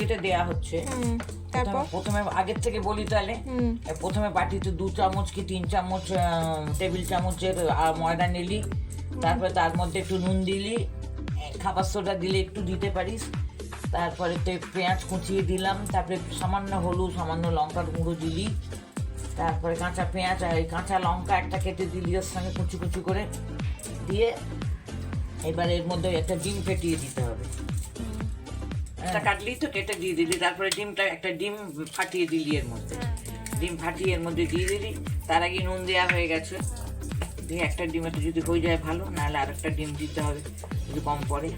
কেটে দেয়া হচ্ছে। প্রথমে আগের থেকে বলি তাহলে, প্রথমে বাটিতে 2 চামচ কি 3 চামচ টেবিল চামচের ময়দা নিলি, তারপরে তার মধ্যে একটু নুন দিলি, খাবার সোডা দিলে একটু দিতে পারিস, তারপরে পেঁয়াজ কুচিয়ে দিলাম, তারপরে সামান্য হলুদ, সামান্য লঙ্কার গুঁড়ো দিলি, তারপরে কাঁচা পেঁয়াজ আর কাঁচা লঙ্কা একটা কেটে দিলি ওর সঙ্গে কুচি কুচি করে দিয়ে, এবার এর মধ্যে একটা ডিম ফেটিয়ে দিতে হবে। একটা কাটলি তো কেটে দিয়ে দিলি, তারপরে একটা ডিম ফাটিয়ে দিলি এর মধ্যে, ডিম ফাটিয়ে এর মধ্যে দিয়ে দিলি। তার আগে নুন দেওয়া হয়ে গেছে, দিয়ে একটা ডিমেতে যদি হয়ে যায় ভালো, নাহলে আর একটা ডিম দিতে হবে যদি কম পড়ে।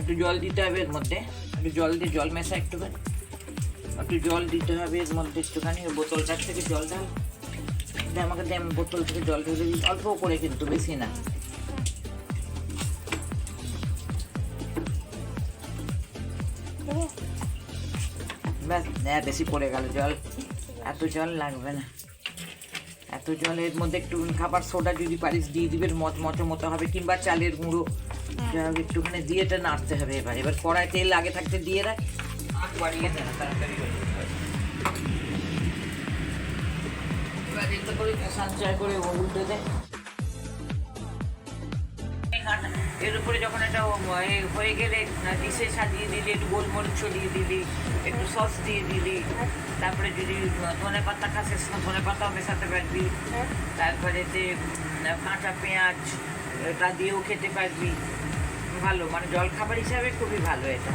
একটু জল দিতে হবে এর মধ্যে, একটু জল দিয়ে জল মেশা একটুখানি, একটু জল দিতে হবে এর মধ্যে একটুখানি। বোতলটার থেকে জল ঢাল, আমাকে বোতল থেকে জল ঢেলে দিই, অল্প করে কিন্তু বেশি না। ব্যাস, বেশি পড়ে গেল জল, এত জল লাগবে না। এত জলের মধ্যে একটু খাবার সোডা যদি পারিস দিয়ে দিবে, মচমচো মতো হবে, কিংবা চালের গুঁড়ো একটুখানি দিয়ে এটা নাড়তে হবে। এবার কড়াই তেল আগে থাকতে দিয়ে রাখ, আঁচ বাড়িয়ে দে না, তাড়াতাড়ি হয়ে যাবে। এবার এটা করে সঞ্চয় করে উল্টে দে। এর উপরে যখন এটা হয়ে গেলে ডিশে সাজিয়ে দিলি, একটু গোলমরিচ ছড়িয়ে দিলি, একটু সস দিয়ে দিলি, তারপরে যদি ধনে পাতা খাস ধনে পাতাও মেশাতে পারবি, তারপরে কাঁচা পেঁয়াজ এটা দিয়েও খেতে পারবি। ভালো, মানে জলখাবার হিসাবে খুবই ভালো এটা।